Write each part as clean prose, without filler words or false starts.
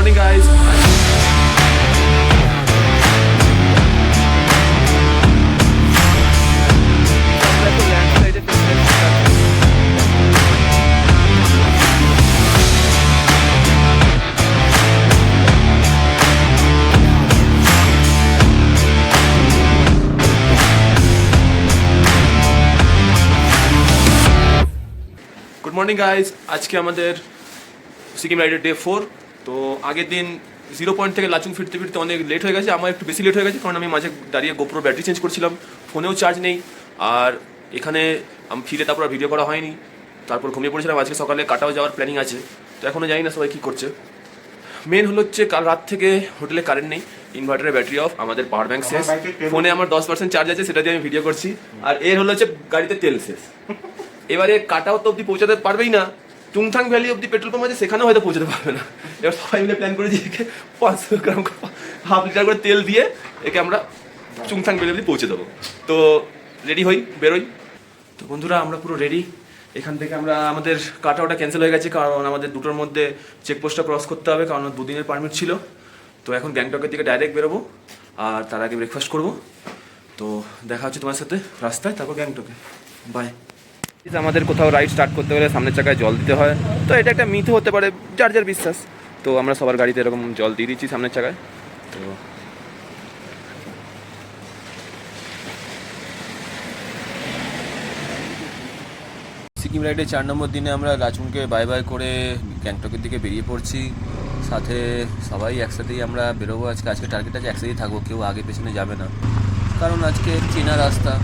morning guys. Good morning guys, আজকে আমাদের সিকিম রাইডের ডে 4। তো আগের দিন 0 পয়েন্ট থেকে লাচুং ফিরতে ফিরতে অনেক লেট হয়ে গেছে। আমার একটু বেশি লেট হয়ে গেছে কারণ আমি মাঝে দাঁড়িয়ে গোপ্রো ব্যাটারি চেঞ্জ করছিলাম, ফোনেও চার্জ নেই। আর এখানে আমি ফিরে তারপর ভিডিও করা হয়নি, তারপর ঘুমিয়ে পড়েছিলাম। আজকে সকালে কাটাও যাওয়ার প্ল্যানিং আছে, তো এখনও জানি না সবাই কী করছে। মেন হলো হচ্ছে কাল রাত থেকে হোটেলে কারেন্ট নেই, ইনভার্টারের ব্যাটারি অফ, আমাদের পাওয়ার ব্যাঙ্ক শেষ, ফোনে আমার 10% চার্জ আছে, সেটা দিয়ে আমি ভিডিও করছি। আর এর হলো হচ্ছে গাড়িতে তেল শেষ। এবারে কাটাও তো অব্দি পৌঁছাতে পারবেই না, চুংথাং ভ্যালি অব্দি পেট্রোল পাম্প আছে, সেখানেও হয়তো পৌঁছাতে পারবে না। এবার সবাই মিলে প্ল্যান করেছি একে 500 গ্রাম হাফ লিটার করে তেল দিয়ে একে আমরা চুংথাং ভ্যালি অব্দি পৌঁছে দেবো। তো রেডি হই, বেরোই। তো বন্ধুরা আমরা পুরো রেডি। এখান থেকে আমরা আমাদের কাটাওটা ক্যান্সেল হয়ে গেছে কারণ আমাদের দুটোর মধ্যে চেকপোস্টটা ক্রস করতে হবে, কারণ 2 দিনের পারমিট ছিল। তো এখন গ্যাংটকের দিকে ডাইরেক্ট বেরোবো, আর তার আগে ব্রেকফাস্ট করবো। তো দেখা হচ্ছে তোমার সাথে রাস্তায়, তারপর গ্যাংটকে। বাই। আমাদের কোথাও রাইড স্টার্ট করতে গেলে সামনের চাকায় জল দিতে হয়, তো এটা একটা মিথ হতে পারে, যার যার বিশ্বাস। তো আমরা সবার গাড়িতে এরকম জল দিয়ে দিচ্ছি সামনের চাকায়। তো সিকিম রাইডের 4 নম্বর দিনে আমরা লাচুংকে বাই বাই করে গ্যাংটকের দিকে বেরিয়ে পড়ছি। সাথে সবাই একসাথেই আমরা বেরোবো। আজকে টার্গেট আছে একসাথেই থাকবো, কেউ আগে পেছনে যাবে না, কারণ আজকে চেনা রাস্তা।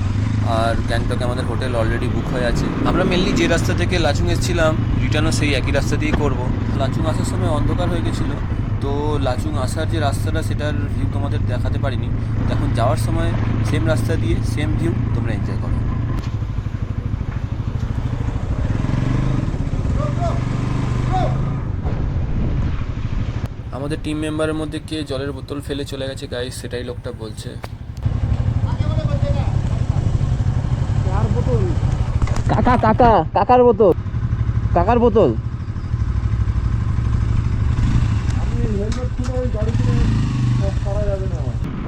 আর গ্যাংটকে আমাদের হোটেল অলরেডি বুক হয়ে আছে। আমরা মেনলি যে রাস্তা থেকে লাচুং এসেছিলাম রিটার্নও সেই একই রাস্তা দিয়েই করবো। লাচুং আসার সময় অন্ধকার হয়ে গেছিলো, তো লাচুং আসার যে রাস্তাটা সেটার ভিউ তোমাদের দেখাতে পারিনি। এখন যাওয়ার সময় সেম রাস্তা দিয়ে সেম ভিউ তোমরা এনজয় করো। আমাদের টিম মেম্বারের মধ্যে কে জলের বোতল ফেলে চলে গেছে গাইস, সেটাই লোকটা বলছে। কাকার বোতল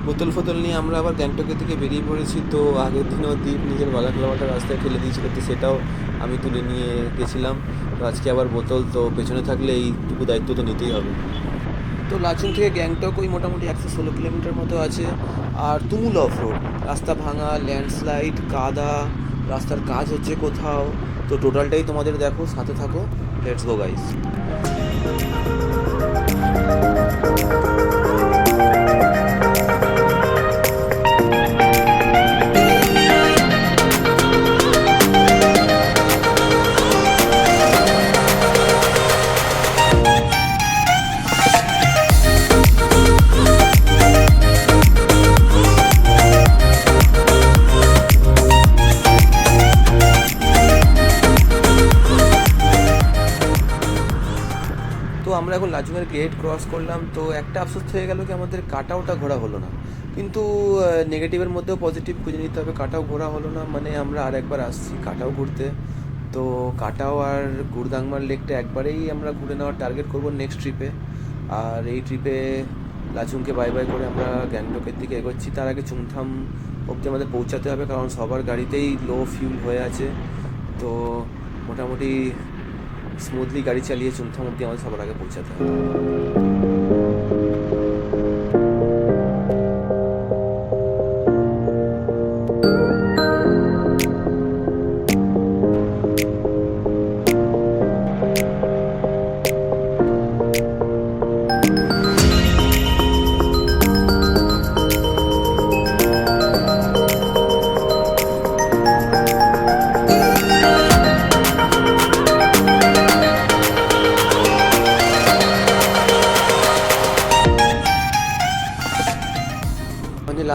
বোতল ফোতল নিয়ে আমরা আবার গ্যাংটকের দিকে বেরিয়ে পড়েছি। তো আগের দিনও দ্বীপ নিজের বালাখালাটা রাস্তায় ফেলে দিয়েছিল, তো সেটাও আমি তুলে নিয়ে গেছিলাম। তো আজকে আবার বোতল, তো পেছনে থাকলে এইটুকু দায়িত্ব তো নিতেই হবে। তো লাচুং থেকে গ্যাংটক ওই মোটামুটি 116 কিলোমিটার মতো আছে। আর তুমুল অফ রোড, রাস্তা ভাঙা, ল্যান্ডস্লাইড, কাদা, রাস্তার কাজ হচ্ছে কোথাও। তো টোটালটাই তোমাদের দেখো, সাথে থাকো। Let's go guys. আমরা এখন লাচুংয়ের গেট ক্রস করলাম। তো একটা আফসোস হয়ে গেল কি আমাদের কাটাওটা ঘোরা হলো না, কিন্তু নেগেটিভের মধ্যেও পজিটিভ খুঁজে নিতে হবে। কাটাও ঘোরা হলো না মানে আমরা আর একবার আসছি কাটাও ঘুরতে। তো কাটাও আর গুরদাংমার লেকটা একবারেই আমরা ঘুরে নেওয়ার টার্গেট করব নেক্সট ট্রিপে। আর এই ট্রিপে লাচুংকে বাই বাই করে আমরা গ্যাংটকের দিকে এগোচ্ছি। তার আগে চুংথাম অবধি আমাদের পৌঁছাতে হবে, কারণ সবার গাড়িতেই লো ফিউল হয়ে আছে। তো মোটামুটি স্মুথলি গাড়ি চালিয়ে চুংথাম অবধি আমাদের সবার আগে পৌঁছাতে হবে।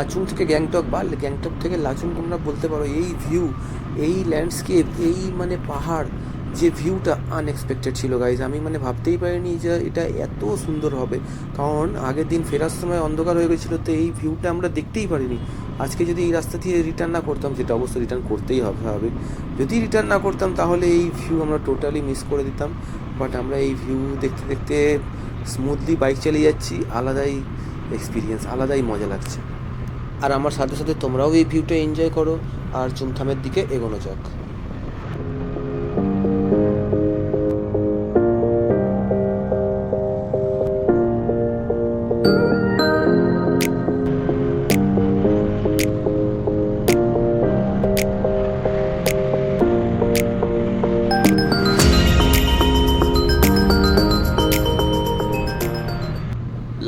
লাচুং থেকে গ্যাংটক বা গ্যাংটক থেকে লাচুং তোমরা বলতে পারো, এই ভিউ, এই ল্যান্ডস্কেপ, এই মানে পাহাড়, যে ভিউটা আনএক্সপেক্টেড ছিল গাইজ। আমি মানে ভাবতেই পারিনি যে এটা এত সুন্দর হবে, কারণ আগের দিন ফেরার সময় অন্ধকার হয়ে গেছিলো, তো এই ভিউটা আমরা দেখতেই পারিনি। আজকে যদি এই রাস্তা দিয়ে রিটার্ন না করতাম, যেটা অবশ্যই রিটার্ন করতেই হবে স্বাভাবিক, যদি রিটার্ন না করতাম তাহলে এই ভিউ আমরা টোটালি মিস করে দিতাম। বাট আমরা এই ভিউ দেখতে দেখতে স্মুথলি বাইক চালিয়ে যাচ্ছি, আলাদাই এক্সপিরিয়েন্স, আলাদাই মজা লাগছে। আর আমার সাথে সাথে তোমরাও এই ভিউটা এনজয় করো, আর চুমথামের দিকে এগোনো যাক।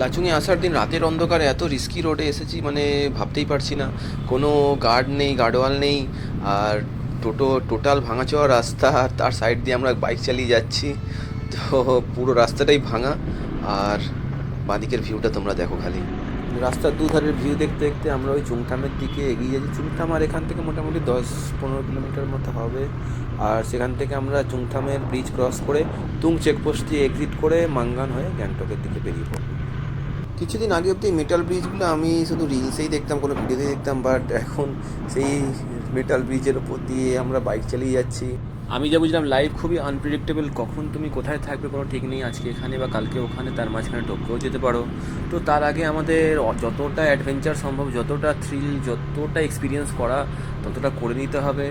লাচুংয়ে আসার দিন রাতের অন্ধকারে এত রিস্কি রোডে এসেছি, মানে ভাবতেই পারছি না। কোনো গার্ড নেই, গার্ডওয়াল নেই, আর টোটাল ভাঙাচোরা রাস্তা, আর তার সাইড দিয়ে আমরা বাইক চালিয়ে যাচ্ছি। তো পুরো রাস্তাটাই ভাঙা, আর বাঁদিকের ভিউটা তোমরা দেখো খালি। রাস্তার দুধারের ভিউ দেখতে দেখতে আমরা ওই চুংথামের দিকে এগিয়ে যাচ্ছি। চুংথাম আর এখান থেকে মোটামুটি 10-15 কিলোমিটার মতো হবে। আর সেখান থেকে আমরা চুংথামের ব্রিজ ক্রস করে তুং চেকপোস্ট দিয়ে এক্সিট করে মাঙ্গান হয়ে গ্যাংটকের দিকে বেরিয়ে পড়বো। কিছুদিন আগে অব্দি মেটাল ব্রিজগুলো আমি শুধু রিলসেই দেখতাম, কোনো ভিডিওতেই দেখতাম, বাট এখন সেই মেটাল ব্রিজের ওপর দিয়ে আমরা বাইক চালিয়ে যাচ্ছি। আমি যা বুঝলাম লাইফ খুবই আনপ্রেডিক্টেবল, কখন তুমি কোথায় থাকবে কোনো ঠিক নেই, আজকে এখানে বা কালকে ওখানে, তার মাঝখানে টপকেও যেতে পারো। তো তার আগে আমাদের যতটা অ্যাডভেঞ্চার সম্ভব, যতটা থ্রিল, যতটা এক্সপিরিয়েন্স করা, ততটা করে নিতে হবে।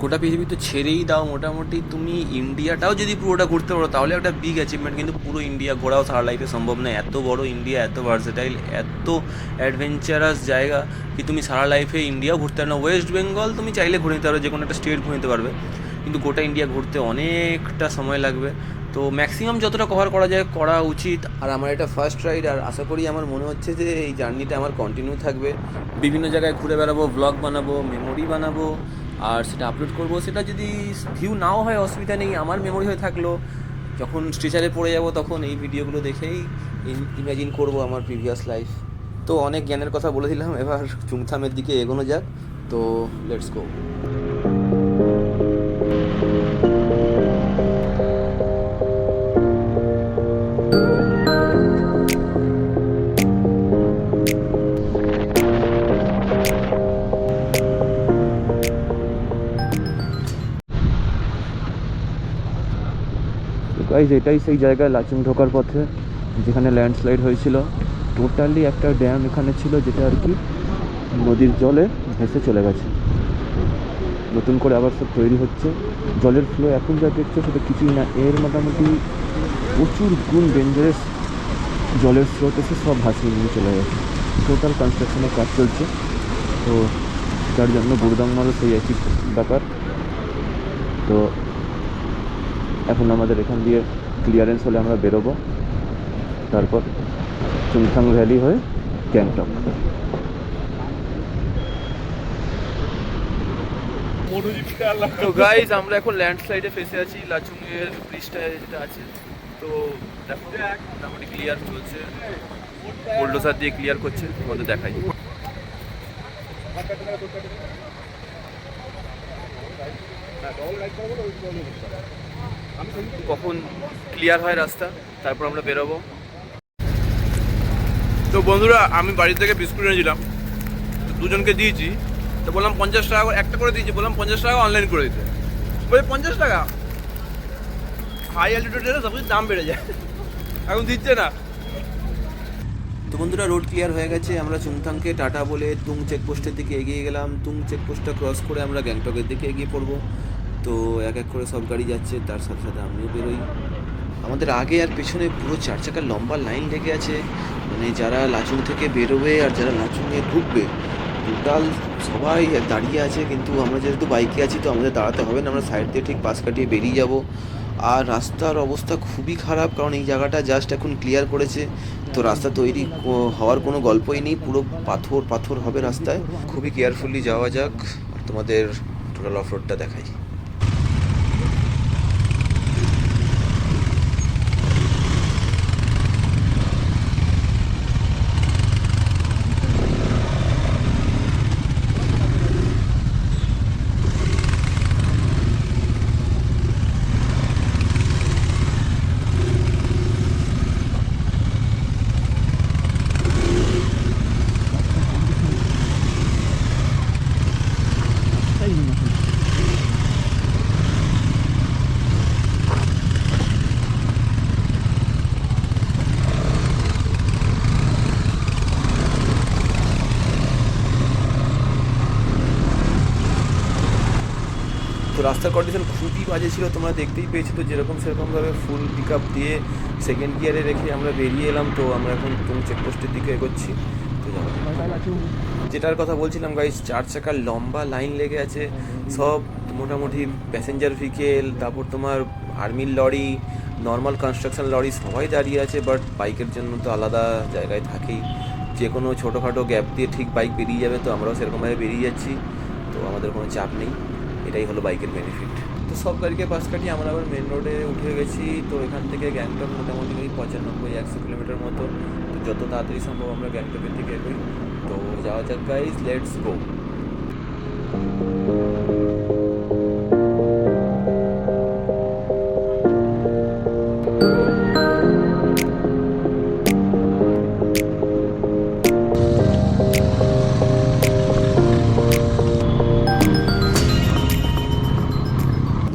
গোটা পৃথিবী তো ছেড়েই দাও, মোটামুটি তুমি ইন্ডিয়াটাও যদি পুরোটা ঘুরতে পারো তাহলে একটা বিগ অ্যাচিভমেন্ট, কিন্তু পুরো ইন্ডিয়া ঘোরাও সারা লাইফে সম্ভব না। এত বড় ইন্ডিয়া, এত ভার্সেটাইল, এত অ্যাডভেঞ্চারাস জায়গা কি তুমি সারা লাইফে ইন্ডিয়াও ঘুরতে পারো না। ওয়েস্ট বেঙ্গল তুমি চাইলে ঘুরে নিতে পারো, যে কোনো একটা স্টেট ঘুরে নিতে পারবে, কিন্তু গোটা ইন্ডিয়া ঘুরতে অনেকটা সময় লাগবে। তো ম্যাক্সিমাম যতটা কভার করা যায় করা উচিত। আর আমার এটা ফার্স্ট রাইড, আর আশা করি, আমার মনে হচ্ছে যে এই জার্নিটা আমার কন্টিনিউ থাকবে। বিভিন্ন জায়গায় ঘুরে বেড়াবো, ব্লগ বানাবো, মেমোরি বানাবো, আর সেটা আপলোড করব। সেটা যদি ভিউ নাও হয় অসুবিধা নেই, আমার মেমোরি হয়ে থাকলো। যখন স্ট্রেচারে পড়ে যাব তখন এই ভিডিওগুলো দেখেই ইমাজিন করব আমার প্রিভিয়াস লাইফ। তো অনেক জ্ঞানের কথা বলে দিলাম, এবার চুংথামের দিকে এগোনো যাক। তো লেটস গো। গাইজ, এটাই সেই জায়গায় লাচুং ঢোকার পথে যেখানে ল্যান্ডস্লাইড হয়েছিল। টোটালি একটা ড্যাম এখানে ছিল, যেটা আর কি নদীর জলে ভেসে চলে গেছে। নতুন করে আবার সব তৈরি হচ্ছে। জলের ফ্লো এখন যা দেখছো সেটা কিছুই না, এর মোটামুটি প্রচুর গুণ ডেঞ্জারাস জলের স্রোত এসে সব ভাসিয়ে নিয়ে চলে গেছে। টোটাল কনস্ট্রাকশনের কাজ চলছে, তো যার জন্য গুরুদাংমারও সেই একই ব্যাপার। তো এখন আমাদের এখান দিয়ে ক্লিয়ারেন্স হলে আমরা বেরোবো, তারপর চুংথাং ভ্যালি হয়ে গ্যাংটক। তো গাইজ, আমরা এখন ল্যান্ডস্লাইডে ফেসে আছি। লাচুংয়ের ব্রিজটা যেটা আছে, তো দেখো মোটামুটি ক্লিয়ার চলছে, বুলডোজার দিয়ে ক্লিয়ার করছে। তোমাদের দেখাই কখন ক্লিয়ার হয় রাস্তা, তারপর আমরা বেরোবো। তো বন্ধুরা, আমি বাড়ি থেকে বিস্কুট এনেছিলাম, দুজনকে দিয়েছি। তো বললাম 50 টাকা একটা করে দিয়েছি, বললাম 50 টাকা অনলাইন করে দিতে। বলে 50 টাকা? হাই অ্যালটিটিউডে সব কিছুর দাম বেড়ে যায়, এখন দিচ্ছে না। তো বন্ধুরা, রোড ক্লিয়ার হয়ে গেছে। আমরা চুংথাংকে টাটা বলে তুং চেকপোস্টের দিকে এগিয়ে গেলাম। তুং চেকপোস্টটা ক্রস করে আমরা গ্যাংটকের দিকে এগিয়ে পড়বো। তো এক এক করে সব গাড়ি যাচ্ছে, তার সাথে সাথে আমিও বেরোই। আমাদের আগে আর পেছনে পুরো 4 চাকার লম্বা লাইন লেগে আছে, মানে যারা লাচুং থেকে বেরোবে আর যারা লাচুংয়ে ঢুকবে টোটাল সবাই দাঁড়িয়ে আছে। কিন্তু আমরা যেহেতু বাইকে আছি, তো আমাদের দাঁড়াতে হবে না, আমরা সাইড দিয়ে ঠিক পাশ কাটিয়ে বেরিয়ে যাব। আর রাস্তার অবস্থা খুবই খারাপ, কারণ এই জায়গাটা জাস্ট এখন ক্লিয়ার করেছে। তো রাস্তা তৈরি হওয়ার কোনো গল্পই নেই, পুরো পাথর পাথর হবে রাস্তায়। খুবই কেয়ারফুলি যাওয়া যাক, আর তোমাদের টোটাল অফ রোডটা দেখাই। রাস্তার কন্ডিশন খুবই বাজে ছিল, তোমরা দেখতেই পেয়েছো। তো যেরকম সেরকমভাবে ফুল পিক আপ দিয়ে সেকেন্ড গিয়ারে রেখে আমরা বেরিয়ে এলাম। তো আমরা এখন টুং চেকপোস্টের দিকে এগোচ্ছি। তো যাবো। যেটার কথা বলছিলাম গাইস, 4 চাকার লম্বা লাইন লেগে আছে, সব মোটামুটি প্যাসেঞ্জার ভেহিকেল, তারপর তোমার আর্মির লরি, নর্মাল কনস্ট্রাকশন লরি সবাই দাঁড়িয়ে আছে। বাট বাইকের জন্য তো আলাদা জায়গায় থাকেই, যে কোনো ছোটোখাটো গ্যাপ দিয়ে ঠিক বাইক বেরিয়ে যাবে। তো আমরাও সেরকমভাবে বেরিয়ে যাচ্ছি, তো আমাদের কোনো চাপ নেই। এটাই হলো বাইকের বেনিফিট। তো সব গাড়িকে পাশ কাটিয়ে আমরা আবার মেন রোডে উঠে গেছি। তো এখান থেকে গ্যাংটক মোটামুটি ওই 95-100 কিলোমিটার মতো। তো যত তাড়াতাড়ি সম্ভব আমরা গ্যাংটকের দিকে এগোই। তো যাওয়া যাক গাইস, লেটস গো।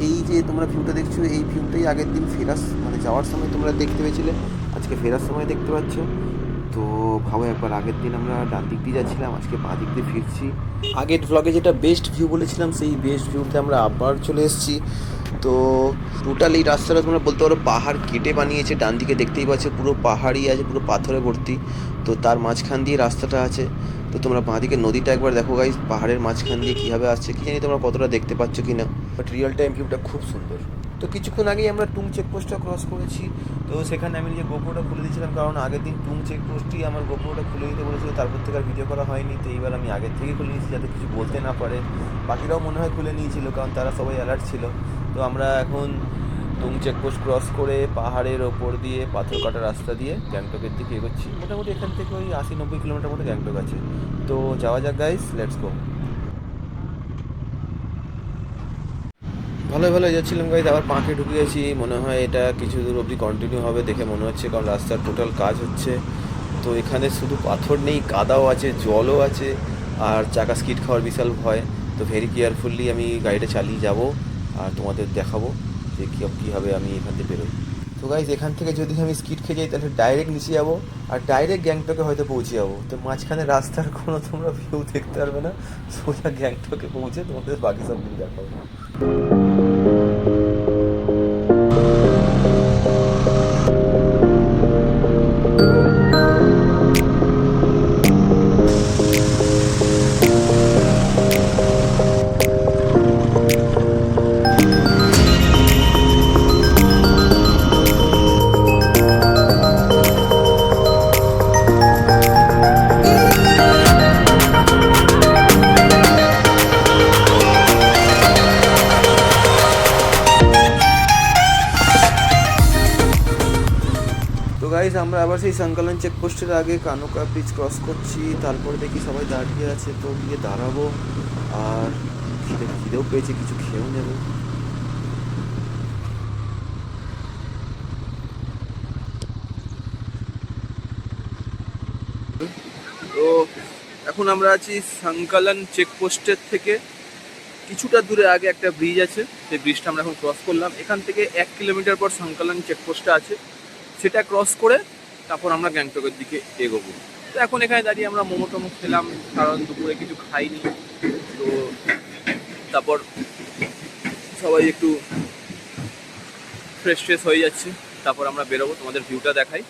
এই যে তোমরা ভিউটা দেখছো, এই ভিউটাই আগের দিন ফেরার মানে যাওয়ার সময় তোমরা দেখতে পেয়েছিলে, আজকে ফেরার সময় দেখতে পাচ্ছ। তো ভাবো একবার, আগের দিন আমরা ডান দিক দিয়ে যাচ্ছিলাম, আজকে বাঁ দিক দিয়ে ফিরছি। আগের ভ্লগে যেটা বেস্ট ভিউ বলেছিলাম, সেই বেস্ট ভিউতে আমরা আবার চলে এসেছি। তো টোটাল এই রাস্তাটা তোমরা বলতে পারো পাহাড় কেটে বানিয়েছে। ডান দিকে দেখতেই পাচ্ছ পুরো পাহাড়ই আছে, পুরো পাথরে ভর্তি। তো তার মাঝখান দিয়ে রাস্তাটা আছে। তো তোমরা বাঁ দিকে নদীটা একবার দেখো গাইস, পাহাড়ের মাঝখান দিয়ে কীভাবে আসছে, কি জানি তোমরা কতটা দেখতে পাচ্ছ কি না, বাট রিয়েল টাইম ভিউটা খুব সুন্দর। তো কিছুক্ষণ আগেই আমরা টুং চেকপোস্টটা ক্রস করেছি। তো সেখানে আমি নিজে গোপ্রোটা খুলে দিয়েছিলাম, কারণ আগের দিন টুং চেকপোস্টই আমার গোপ্রোটা খুলে দিতে বলেছিল, তারপর থেকে আর ভিডিও করা হয়নি। তো এইবার আমি আগের থেকেই খুলে নিয়েছি, যাতে কিছু বলতে না পারে। বাকিরাও মনে হয় খুলে নিয়েছিল, কারণ তারা সবাই অ্যালার্ট ছিল। তো আমরা এখন টুং চেকপোস্ট ক্রস করে পাহাড়ের ওপর দিয়ে পাথর কাটা রাস্তা দিয়ে গ্যাংটকের দিকে এগোচ্ছি। মোটামুটি এখান থেকে ওই 80-90 কিলোমিটার মতো গ্যাংটক আছে। তো যাওয়া যাক গাইস, লেটস গো। ভালোই ভালোই যাচ্ছিলাম গাইজ, আবার পাঁকে ঢুকে গেছি। মনে হয় এটা কিছু দূর অবধি কন্টিনিউ হবে দেখে মনে হচ্ছে, কারণ রাস্তার টোটাল কাজ হচ্ছে। তো এখানে শুধু পাথর নেই, কাদাও আছে, জলও আছে, আর চাকা স্কিড খাওয়ার বিশাল ভয়। তো ভেরি কেয়ারফুলি আমি গাড়িটা চালিয়ে যাব, আর তোমাদের দেখাবো যে কীভাবে আমি এখান থেকে বেরোই। তো গাইজ, এখান থেকে যদি আমি স্কিড খেয়ে যাই তাহলে ডাইরেক্ট নিচে যাবো, আর ডাইরেক্ট গ্যাংটকে হয়তো পৌঁছে যাবো। তো মাঝখানে রাস্তার কোনো তোমরা ভিউ দেখতে পারবে না, সোজা গ্যাংটকে পৌঁছে তোমাদের বাকি সব ভিউ দেখাবো। তো গাইজ, আমরা আবার সেই সংকলন চেকপোস্টের আগে কানুকা ব্রিজ ক্রস করছি। তারপরে দেখি সবাই দাঁড়িয়ে আছে, তো গিয়ে দাঁড়াবো। আর খিদেও পেয়েছে, কিছু খেয়েও নেব। তো এখন আমরা আছি সংকলন চেকপোস্টের থেকে কিছুটা দূরে আগে একটা ব্রিজ আছে, সেই ব্রিজটা আমরা এখন ক্রস করলাম। এখান থেকে 1 কিলোমিটার পর সংকলন চেকপোস্টটা আছে, সেটা ক্রস করে তারপর আমরা গ্যাংটকের দিকে এগোবো। তো এখন এখানে দাঁড়িয়ে আমরা মোমো টোমো খেলাম, কারণ দুপুরে কিছু খাইনি। তো তারপর সবাই একটু ফ্রেশ হয়ে যাচ্ছে, তারপর আমরা বেরোবো, তোমাদের ভিউটা দেখাই।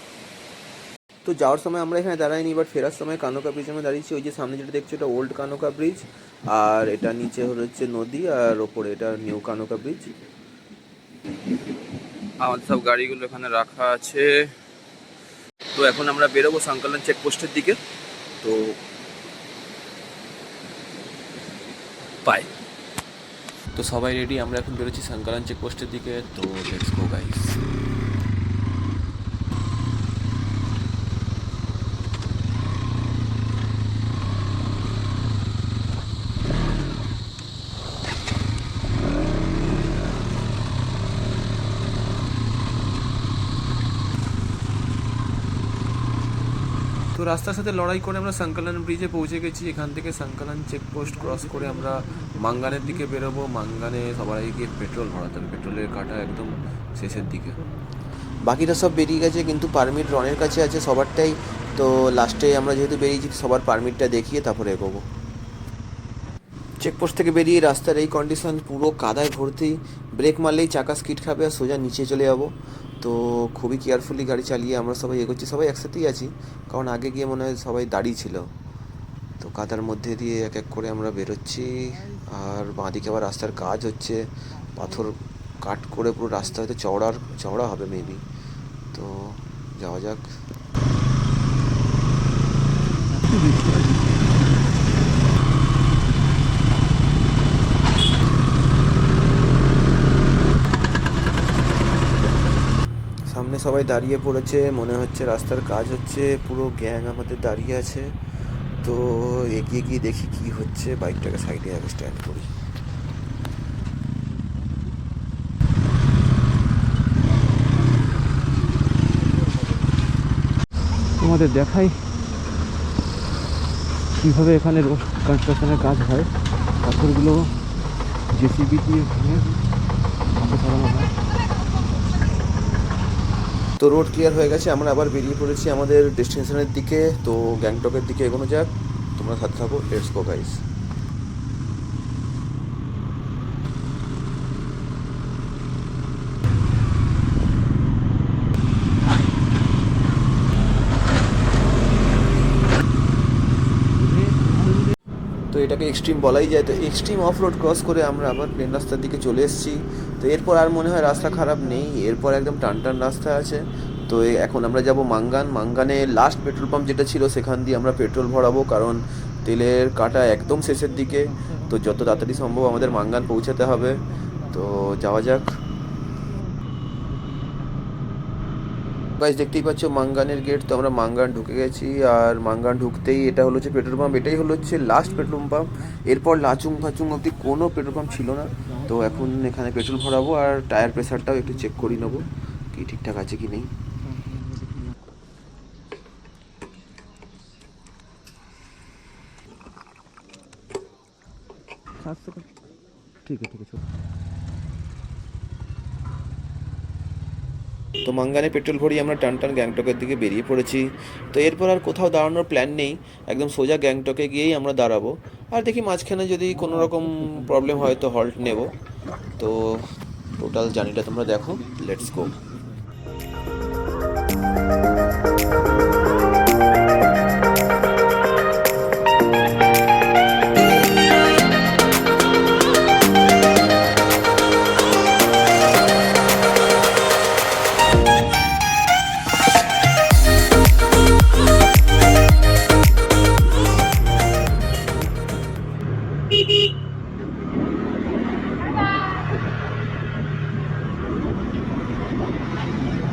তো যাওয়ার সময় আমরা এখানে দাঁড়াইনি, বাট ফেরার সময় কানোকা ব্রিজ আমরা দাঁড়িয়েছি। ওই যে সামনে যেটা দেখছো, এটা ওল্ড কানোকা ব্রিজ, আর এটা নিচে হচ্ছে নদী, আর ওপরে এটা নিউ কানোকা ব্রিজ। আমাদের সব গাড়িগুলো এখানে রাখা আছে। তো এখন আমরা বেরোবো সংকলন চেকপোস্টের দিকে। তো বাই। তো সবাই রেডি, আমরা এখন বেরোচ্ছি সংকলন চেকপোস্টের দিকে। তো লেটস গো গাইস। তো রাস্তার সাথে লড়াই করে আমরা সংকলন ব্রিজে পৌঁছে গেছি। এখান থেকে সংকলন চেকপোস্ট ক্রস করে আমরা মাঙ্গানের দিকে বেরোবো। মাঙ্গানে সবার আগে গিয়ে পেট্রোল ভরাতে হবে, পেট্রোলের কাটা একদম শেষের দিকে। বাকিটা সব বেরিয়ে গেছে, কিন্তু পারমিট রনের কাছে আছে সবারটাই। তো লাস্টে আমরা যেহেতু বেরিয়েছি, সবার পারমিটটা দেখিয়ে তারপরে এগোবো। চেকপোস্ট থেকে বেরিয়ে রাস্তার এই কন্ডিশন, পুরো কাদায় ভর্তি, ব্রেক মারলেই চাকা স্কিড খাবে আর সোজা নিচে চলে যাবো। তো খুবই কেয়ারফুলি গাড়ি চালিয়ে আমরা সবাই এগোচ্ছি, সবাই একসাথেই আছি, কারণ আগে গিয়ে মনে হয় সবাই দাঁড়িয়ে ছিল। তো কাদার মধ্যে দিয়ে এক এক করে আমরা বেরোচ্ছি। আর বাঁদিকে আবার রাস্তার কাজ হচ্ছে, পাথর কাট করে পুরো রাস্তা হয়তো চওড়া হবে মেবি। তো যাওয়া যাক। সামনে সবাই দাঁড়িয়ে পড়েছে, মনে হচ্ছে রাস্তার কাজ হচ্ছে, পুরো গ্যাং আমাদের দাঁড়িয়ে আছে। তো এগিয়ে গিয়ে দেখি কি হচ্ছে, বাইকটাকে সাইডে আগে স্ট্যান্ড করি। তোমাদের দেখাই কীভাবে এখানে রোড কনস্ট্রাকশনের কাজ হয়। পাথরগুলো জেসিবি দিয়ে ভেঙে মাঠে সরানো হয়। তো রোড ক্লিয়ার হয়ে গেছে, আমরা আবার বেরিয়ে পড়েছি আমাদের ডেস্টিনেশনের দিকে। তো গ্যাংটকের দিকে এগোনো যাক, তোমরা সাথে থাকো, লেটস গো গাইস। তো এটাকে এক্সট্রিম বলাই যায়। তো এক্সট্রিম অফ রোড ক্রস করে আমরা আবার প্লেন রাস্তার দিকে চলে এসেছি। তো এরপর আর মনে হয় রাস্তা খারাপ নেই, এরপর একদম টান রাস্তা আছে। তো এখন আমরা যাব মাঙ্গানে লাস্ট পেট্রোল পাম্প যেটা ছিল সেখান দিয়ে আমরা পেট্রোল ভরাবো, কারণ তেলের কাটা একদম শেষের দিকে। তো যত তাড়াতাড়ি সম্ভব আমাদের মাঙ্গান পৌঁছাতে হবে। তো যাওয়া যাক। গাইস দেখতেই পাচ্ছ মাঙ্গানের গেট। তো আমরা মাঙ্গান ঢুকে গেছি, আর মাঙ্গান ঢুকতেই এটা হলো হচ্ছে পেট্রোল পাম্প, এটাই হলো হচ্ছে লাস্ট পেট্রোল পাম্প। এরপর লাচুং ফাচুং অবধি কোনো পেট্রোল পাম্প ছিল না। তো এখন এখানে পেট্রোল ভরাবো, আর টায়ার প্রেসারটাও একটু চেক করে নেবো কি ঠিকঠাক আছে কি নেই। ঠিক আছে। তো মাঙ্গানে পেট্রোল ভরিয়ে আমরা টান গ্যাংটকের দিকে বেরিয়ে পড়েছি। তো এরপর আর কোথাও দাঁড়ানোর প্ল্যান নেই, একদম সোজা গ্যাংটকে গিয়েই আমরা দাঁড়াবো। আর দেখি মাঝখানে যদি কোনো রকম প্রবলেম হয় তো হল্ট নেব। তো টোটাল জার্নিটা তোমরা দেখো, লেটস গো।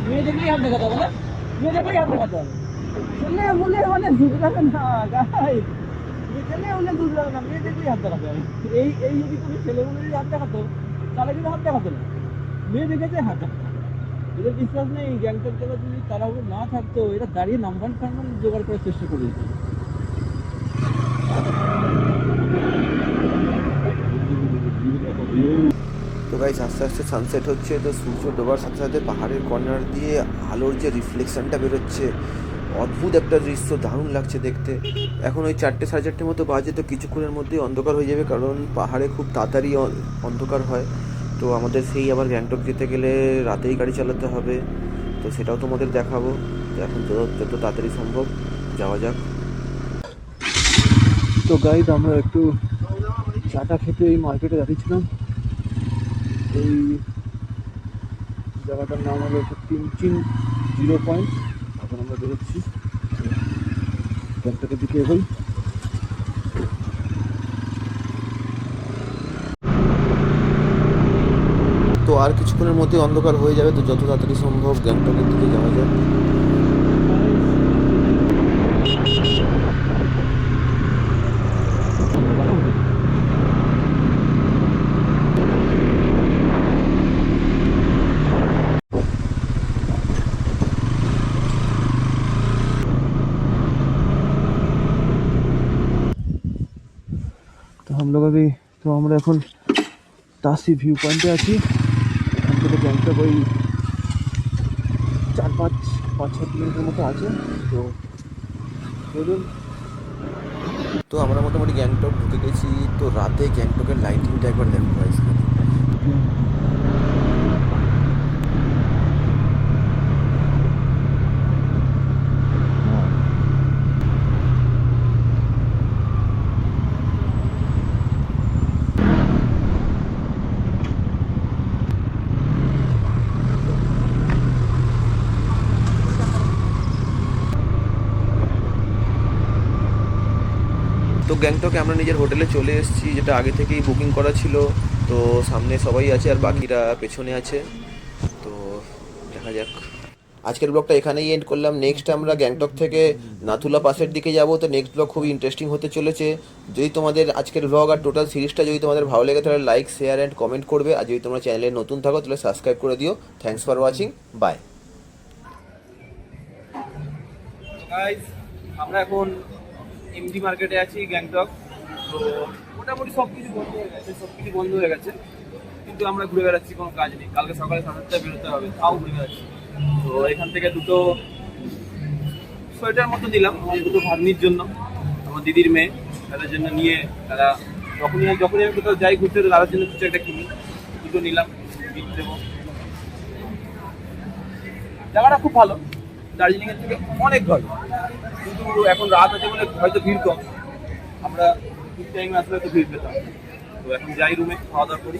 মেয়ে দেখলেই হাত দেখাতে হবে না, মেয়ে দেখলেই হাত দেখাতে হবে। ছেলে বলে মানে দুধ রাখে না গাই, ছেলে বলে দুধ রাখে না, মেয়ে দেখলেই হাত দেখাতে হবে। এই যদি তুমি ছেলে বলে যদি হাত দেখাতো তাহলে কিন্তু হাত দেখাতো না, মেয়ে দেখেছে হাত দেখাতো। এদের বিশ্বাস নেই, গ্যাংটক জেলা যদি তাড়াহুড়ো না থাকতো এরা দাঁড়িয়ে নাম্বার ফাম্বার জোগাড় করার চেষ্টা করে দিত। তো গাইস আস্তে আস্তে সানসেট হচ্ছে। তো সূর্য ডোবার সাথে সাথে পাহাড়ের কর্নার দিয়ে আলোর যে রিফ্লেকশনটা বেরোচ্ছে, অদ্ভুত একটা দৃশ্য, দারুণ লাগছে দেখতে। এখন ওই 4টে সাড়ে 4টের মতো বাজে, তো কিছুক্ষণের মধ্যেই অন্ধকার হয়ে যাবে, কারণ পাহাড়ে খুব তাড়াতাড়ি অন্ধকার হয়। তো আমাদের সেই আবার গ্যাংটক যেতে গেলে রাতেই গাড়ি চালাতে হবে, তো সেটাও তোমাদের দেখাবো। তো এখন যত তাড়াতাড়ি সম্ভব যাওয়া যাক। তো গাইড আমরা একটু চাটা খেতে এই মার্কেটে দাঁড়িয়েছিলাম। এই জায়গাটার নাম হলো তিনচিন 0 পয়েন্ট। এখন আমরা বেরোচ্ছি গ্যাংটকের দিকে এগোই। তো আর কিছুক্ষণের মধ্যে অন্ধকার হয়ে যাবে, তো যত তাড়াতাড়ি সম্ভব গ্যাংটকের দিকে যাওয়া যায়। তো আমরা এখন তাসি ভিউ পয়েন্টে আছি। এখান থেকে গ্যাংটক ওই 4-5-6 কিলোমিটার মতো আছে। তো চলুন তো আমরা মোটামুটি গ্যাংটক ঢুকে গেছি। তো রাতে গ্যাংটকের লাইটিংটা একবার দেখো গাইস খালি। তো গ্যাংটকে আমরা নিজের হোটেলে চলে এসেছি, যেটা আগে থেকেই বুকিং করা ছিল। তো সামনে সবাই আছে আর বাকিরা পেছনে আছে। তো দেখা যাক। আজকের ব্লগটা এখানেই এন্ড করলাম। নেক্সট আমরা গ্যাংটক থেকে নাথুলা পাসের দিকে যাব। তো নেক্সট ব্লগ খুবই ইন্টারেস্টিং হতে চলেছে। যদি তোমাদের আজকের ব্লগ আর টোটাল সিরিজটা যদি তোমাদের ভালো লাগে তাহলে লাইক, শেয়ার অ্যান্ড কমেন্ট করবে। আর যদি তোমরা চ্যানেলে নতুন থাকো তাহলে সাবস্ক্রাইব করে দিও। Thanks for watching, bye. Guys আমরা এখন এমডি মার্কেটে আছি গ্যাংটক। তো মোটামুটি সব কিছু বন্ধ হয়ে গেছে, কিন্তু আমরা ঘুরে বেড়াচ্ছি, কোনো কাজ নেই। কালকে সকালে 7টায় বেরোতে হবে, তাও ঘুরে বেড়াচ্ছি। তো এখান থেকে দুটো সোয়েটার মতো দিলাম, এই দুটো ভাগ্নির জন্য, আমার দিদির মেয়ে, তাদের জন্য নিয়ে তারা যখনই আমি কোথাও যাই ঘুরতে, তো তাদের জন্য কিছু একটা কিনি। দুটো নিলাম, গিফট দেবো। জায়গাটা খুব ভালো, দার্জিলিংয়ের থেকে অনেক ভালো, কিন্তু এখন রাত আছে বলে হয়তো ভিড় কম। আমরা ঠিক টাইমে আসলে তো ভিড় পেতাম। তো এখন যাই রুমে, খাওয়া দাওয়া করি।